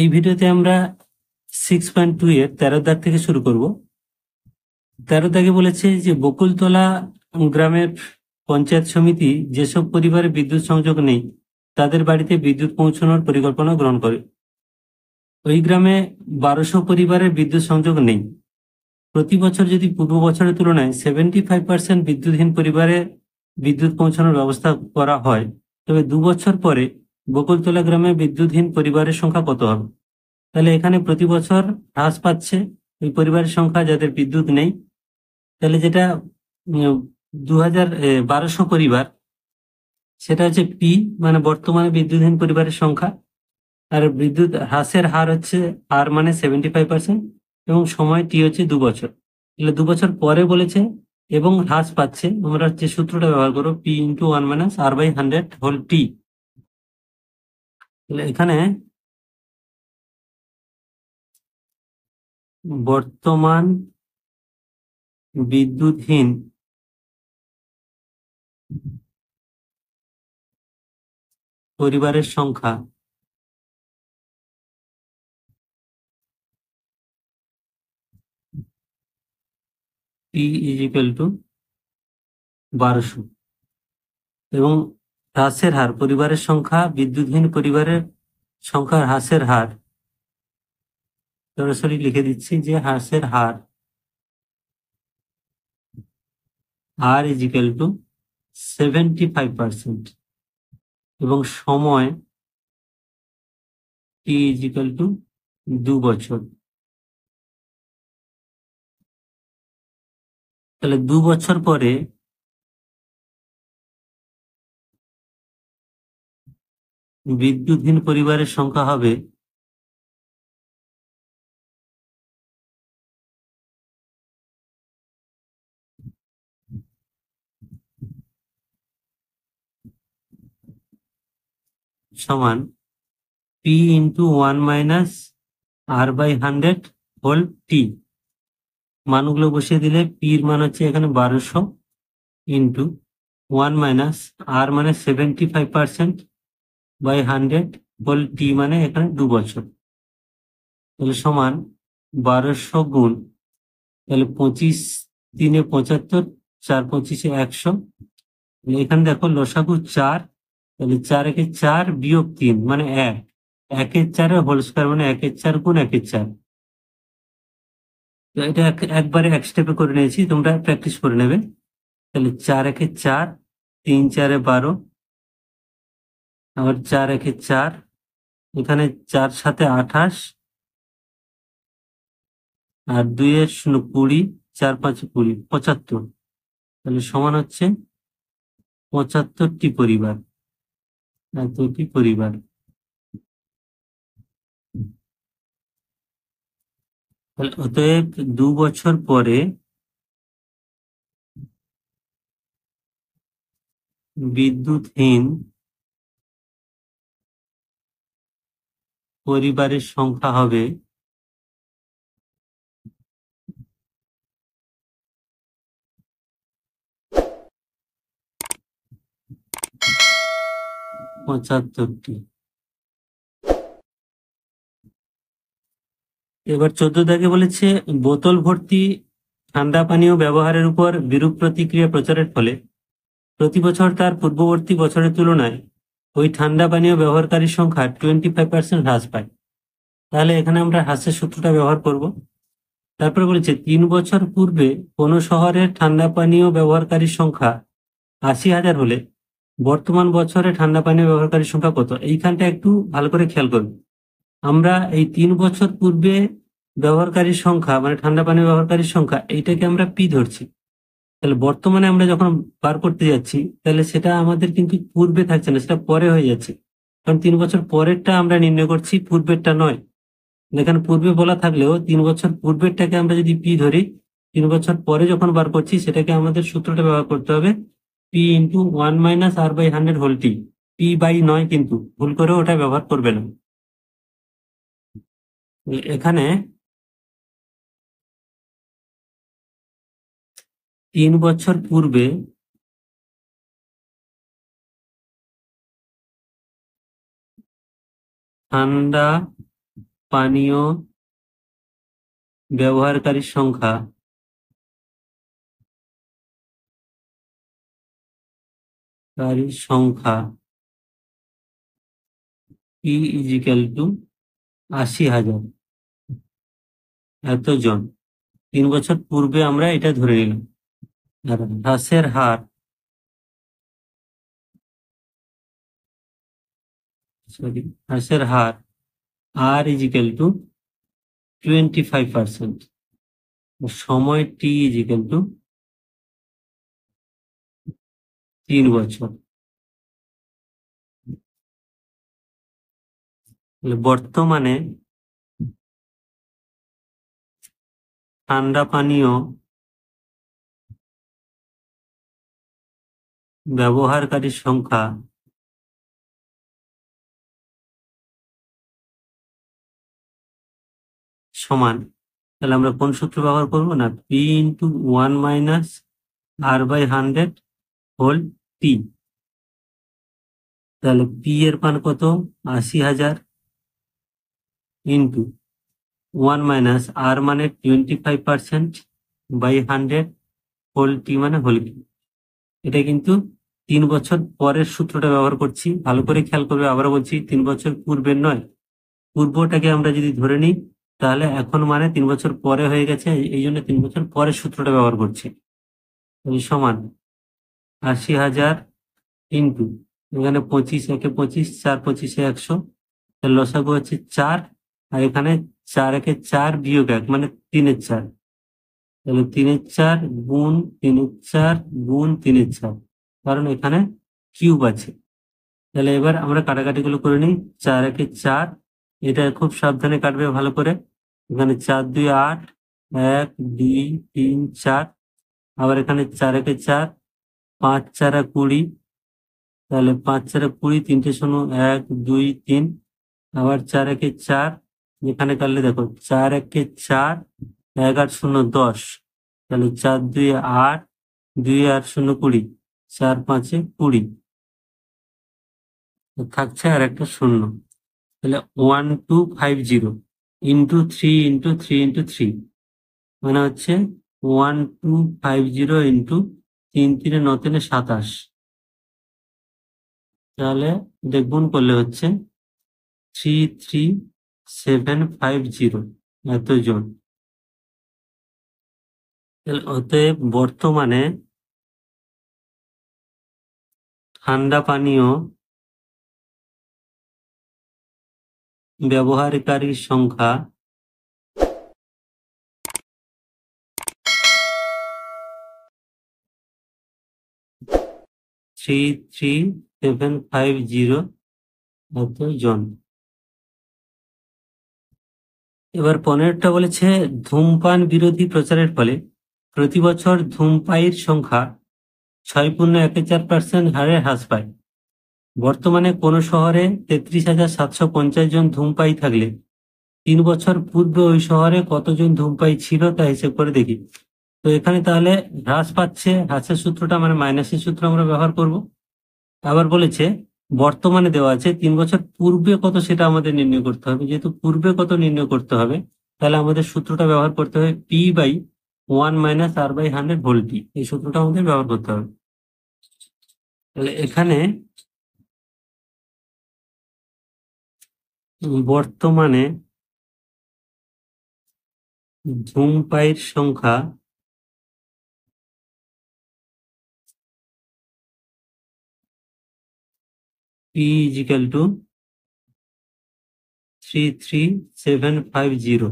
এই ভিডিওতে আমরা 6.2 এর 13 দাগ থেকে শুরু করব। 13 দাগে বলেছে যে বকুলতলা গ্রামের পঞ্চায়েত সমিতি যেসব পরিবারে বিদ্যুৎ সংযোগ নেই তাদের বাড়িতে বিদ্যুৎ পৌঁছানোর পরিকল্পনা গ্রহণ করে। ওই গ্রামে 1200 পরিবারের বিদ্যুৎ সংযোগ নেই। প্রতি বছর যদি পূর্ব বছরের তুলনায় 75% বিদ্যুৎহীন পরিবারে বিদ্যুৎ পৌঁছানোর ব্যবস্থা করা হয়, তবে 2 বছর পরে বকুলতলা গ্রামে বিদ্যুৎহীন পরিবারের সংখ্যা কত হবে? তাহলে এখানে প্রতি বছর হ্রাস পাচ্ছে ওই পরিবারের সংখ্যা যাদের বিদ্যুৎ নেই। তাহলে যেটা 1200 পরিবার, সেটা হচ্ছে পি, মানে বর্তমানে বিদ্যুৎহীন পরিবারের সংখ্যা। আর বিদ্যুৎ হ্রাসের হার হচ্ছে আর, মানে 75%, এবং সময় টি হচ্ছে 2 বছর। তাহলে 2 বছর পরে বলেছে এবং হ্রাস পাচ্ছে, আমরা হচ্ছে সূত্রটা ব্যবহার করবো, পি ইন্টু 1 - R/100 হোল টি। তাহলে এখানে বর্তমান বিদ্যুৎহীন পরিবারের সংখ্যা P = 1200, এবং হ্রাসের হার, পরিবারের সংখ্যা, বিদ্যুৎহীন পরিবারের সংখ্যার হ্রাসের হার, সরাসরি লিখে দিচ্ছি যে হ্রাসের হার R = 75%, এবং সময় T = 2 বছর। তাহলে 2 বছর পরে বিদ্যুৎহীন পরিবারের সংখ্যা হবে সমান P ইন্টু 1 - R/100 হোল টি। মানগুলো বসিয়ে দিলে পির মান হচ্ছে এখানে 1200 ইন্টু 1 - R, মানে 75% বাই 100 হোল টি, মানে এখানে 2 বছর। তাহলে সমান 1200 গুণ, তাহলে 25 × 3 = 75, 4 × 25 = 100। এখানে দেখো লসাগু 4, তাহলে 4 × 1 = 4 বিয়োগ 3 মানে 1, 1 × 4 হোল স্কয়ার, মানে 1 × 4 গুণ 1 × 4। তো এটা একবারে এক স্টেপে করে নিয়েছি, তোমরা প্র্যাকটিস করে নেবে। তাহলে 4 × 1 = 4, 3 × 4 = 12, আবার 4 × 1 = 4, এখানে 4 × 7 = 28, আর 2 × 0 = 20, 4 × 5 = 20, 75। তাহলে সমান হচ্ছে 75টি পরিবার, এতটি পরিবার। তাহলে অতএব 2 বছর পরে বিদ্যুৎহীন পরিবারের সংখ্যা হবে 75টি। এবার 14 দাগে বলেছে বোতল ভর্তি ঠান্ডা পানীয় ব্যবহারের উপর বিরূপ প্রতিক্রিয়া প্রচারের ফলে প্রতি বছর তার পূর্ববর্তী বছরের তুলনায় ওই ঠান্ডা পানীয় ব্যবহারকারীর সংখ্যা 25% হ্রাস পায়। তাহলে এখানে আমরা হ্রাসের সূত্রটা ব্যবহার করব। তারপরে বলেছে 3 বছর পূর্বে কোনো শহরের ঠান্ডা পানীয় ব্যবহারকারীর সংখ্যা 80,000 হলে বর্তমান বছরে ঠান্ডা পানীয় ব্যবহারকারীর সংখ্যা কত? এইখানটা একটু ভালো করে খেয়াল করবে। আমরা এই 3 বছর পূর্বে ব্যবহারকারীর সংখ্যা, মানে ঠান্ডা পানীয় ব্যবহারকারীর সংখ্যা, এইটাকে আমরা পি ধরছি। তাহলে বর্তমানে আমরা যখন বার করতে যাচ্ছি, তাহলে সেটা আমাদের কিন্তু পূর্বে থাকছে না, সেটা পরে হয়ে যাচ্ছে, কারণ 3 বছর পরেরটা আমরা নির্ণয় করছি, পূর্বেরটা নয়। এখানে পূর্বে বলা থাকলেও 3 বছর পূর্বেরটাকে আমরা যদি পি ধরি, 3 বছর পরে যখন বার করছি সেটাকে আমাদের সূত্রটা ব্যবহার করতে হবে, P into 1 - R/100 whole T. P by নয়, কিন্তু ভুল করে ওটা ব্যবহার করবে না। এখানে 3 বছর পূর্বে ঠান্ডা পানীয় ব্যবহারকারীর সংখ্যা P ইজিক্যাল টু 80,000 এতজন। 3 বছর পূর্বে আমরা এটা ধরে নিলাম। আর হ্রাসের হার R ইজিক্যাল টু 25%। সময় T ইজিক্যাল টু 3 বছর। বর্তমানে ঠান্ডা পানীয় ব্যবহারকারীর সংখ্যা সমান, তাহলে আমরা কোন সূত্র ব্যবহার করব না, P into 1 minus R/100 whole T। তাহলে P এর মান কত, 80,000 ইন্টু 1 মাইনাস R মানে 25% বাই 100 হোল T মানে হোল কি। এটা কিন্তু 3 বছর পরের সূত্রটা ব্যবহার করছি, ভালো করে খেয়াল করবে। আবার বলছি 3 বছর পূর্বের নয়, পূর্বটাকে আমরা যদি ধরে নিই তাহলে এখন মানে 3 বছর পরে হয়ে গেছে, এই জন্য 3 বছর পরের সূত্রটা ব্যবহার করছি। সমান 80,000 ইন্টু এখানে 25, একে 25, 4 25 100, লসাগু হচ্ছে 4, আর এখানে 4 একে 4 বিয়োগ 1 মানে 3/4। তাহলে 3/4 গুণ 3/4 গুণ 3/4, কারণ এখানে কিউব আছে। তাহলে এবার আমরা কাটাকাটি গুলো করে নিই। 4 একে 4, এটা খুব সাবধানে কাটবে ভালো করে। এখানে 4 2 8, 1 2 3 4, আবার এখানে 4 একে 4, 5 4 20, তাহলে 5 4 20, 3টে শূন্য 1 2 3, আবার 4 একে 4, এখানে কাটলে দেখো 4 একে 4, 1 8 0 10, তাহলে 4 2 8, 2 8 0 20, 4 5 20, থাকছে আর একটা শূন্য। তাহলে 1250 ইন্টু 3 ইন্টু 3 ইন্টু 3 মানে হচ্ছে 1250 ইন্টু 3 3 9 3 27। তাহলে গুণ করলে হচ্ছে 33750 এতজন। অতএব বর্তমানে ঠান্ডা পানীয় ব্যবহারকারীর সংখ্যা 33750 এতজন। এবার 15টা বলেছে ধূমপান বিরোধী প্রচারের ফলে প্রতি বছর ধূমপায়ীর সংখ্যা 6.14% হারে হ্রাস পায়। বর্তমানে কোনো শহরে 33,750 জন ধূমপায়ী থাকলে 3 বছর পূর্বে ওই শহরে কতজন ধূমপায়ী ছিল তা হিসেব করে দেখি। তো এখানে তাহলে হ্রাস পাচ্ছে, হ্রাসের সূত্রটা মানে মাইনাসের সূত্র আমরা ব্যবহার করব। আবার বলেছে বর্তমানে দেওয়া আছে, 3 বছর পূর্বে কত সেটা আমাদের নির্ণয় করতে হবে। যেহেতু পূর্বে কত নির্ণয় করতে হবে, তাহলে আমাদের সূত্রটা ব্যবহার করতে হবে P/1 minus R/100 whole T, এই সূত্রটা আমাদের ব্যবহার করতে হবে। তাহলে এখানে বর্তমানে ধূমপায়ীর সংখ্যা P ইজিক্যাল টু 33750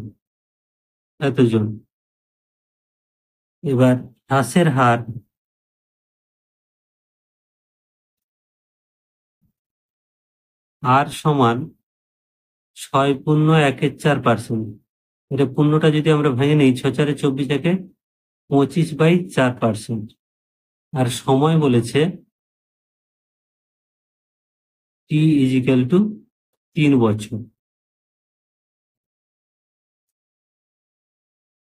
এতজন। এবার হ্রাসের হার R সমান 6.14%। এটা পূর্ণটা যদি আমরা ভেঙে নিই, 6 4 24, একে 25/4%। আর সময় বলেছে T ইজিক্যাল টু 3 বছর।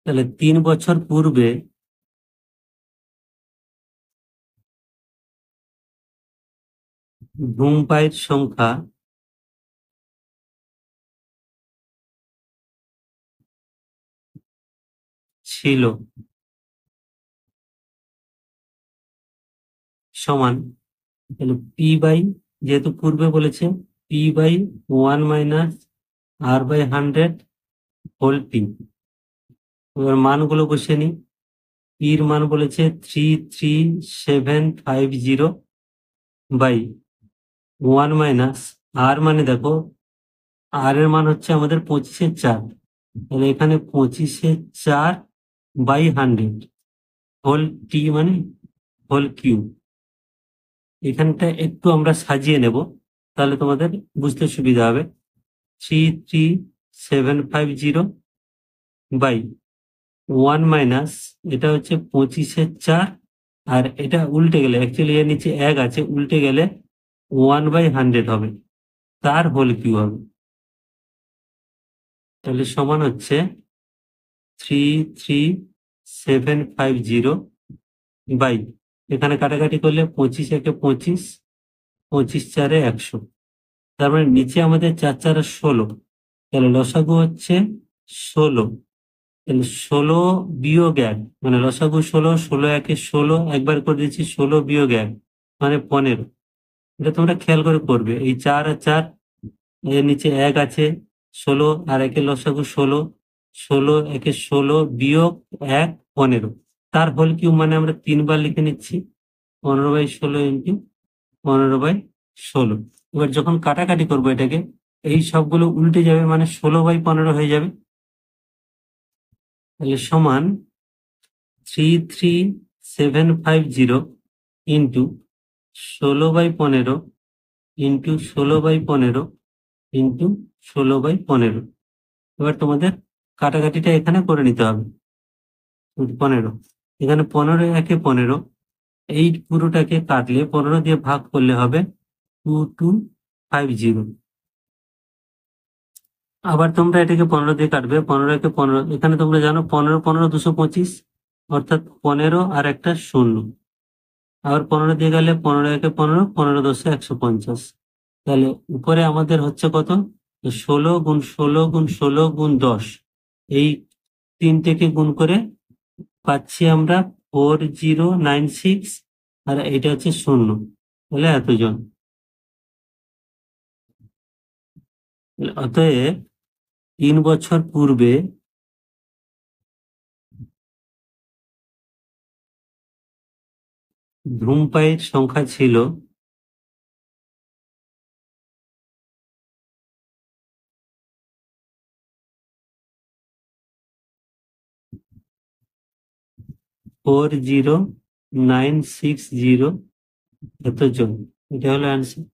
তাহলে 3 বছর পূর্বে ধূমপায়ীর সংখ্যা ছিল সমান, তাহলে পি বাই, যেহেতু পূর্বে বলেছে, P by 1 - r/100 whole P. এবার মানগুলো বসে নি। পির মান বলেছে 33750 বাই 1 - মানে দেখো, আর এর মান হচ্ছে আমাদের 25/4, তাহলে এখানে 25/4 বাই 100 হোল টি মানে হোল কিউ। এখানটা একটু আমরা সাজিয়ে নেব, তাহলে তোমাদের বুঝতে সুবিধা হবে। 33750 বাই 1 - এটা হচ্ছে 25/4, আর এটা উল্টে গেলে, অ্যাকচুয়ালি এর নিচে 1 আছে, উল্টে গেলে 1/100 হবে, তার হোল কিউ হবে। তাহলে সমান হচ্ছে 33750 বাই, এখানে কাটাকাটি করলে 25 × 25, 25×4 = 100। তার মানে নিচে আমাদের 4×4 = 16, তাহলে লসাগু হচ্ছে 16। তাহলে 16 বিয়োগ 1, মানে লসাগু 16, 16 × 1 = 16, একবার করে দিচ্ছি, 16 বিয়োগ 1 মানে 15। এটা তোমরা খেয়াল করে করবে, এই 4 আর 4, এর নিচে 1 আছে, 16 আর 1 এর লসাগু 16, 16 × 1 = 16 বিয়োগ 1 15, তার হোল কিউব মানে আমরা 3 বার লিখে নিচ্ছি, 15/16 ইন্টু 15/16। এবার যখন কাটাকাটি করবো এটাকে, এই সবগুলো উল্টে যাবে, মানে 16/15 হয়ে যাবে। তাহলে সমান 33750 ইন্টু 16/15 ইন্টু 16/15 ইন্টু 16/15। এবার তোমাদের কাটাকাটিটা এখানে করে নিতে হবে। 15, এখানে 15 × 1 = 15, এই পুরোটাকে কাটলে 15 দিয়ে ভাগ করলে হবে 2250। আবার তোমরা এটাকে 15 দিয়ে কাটবে, 15 × 15, এখানে তোমরা জানো 15 15 225, অর্থাৎ 15 আর একটা শূন্য। আবার 15 দিয়ে গেলে 15 × 1 = 15, 15 × 10 = 150। তাহলে উপরে আমাদের হচ্ছে কত, 16 × 16 × 16 × 10, এই 3 থেকে গুণ করে পাচ্ছি আমরা 4096, আর এটা হচ্ছে শূন্য, তাহলে এতজন। অতএব 3 বছর পূর্বে ধূমপায়ীর সংখ্যা ছিল 40960 এতজন। এটা হলো অ্যান্সার।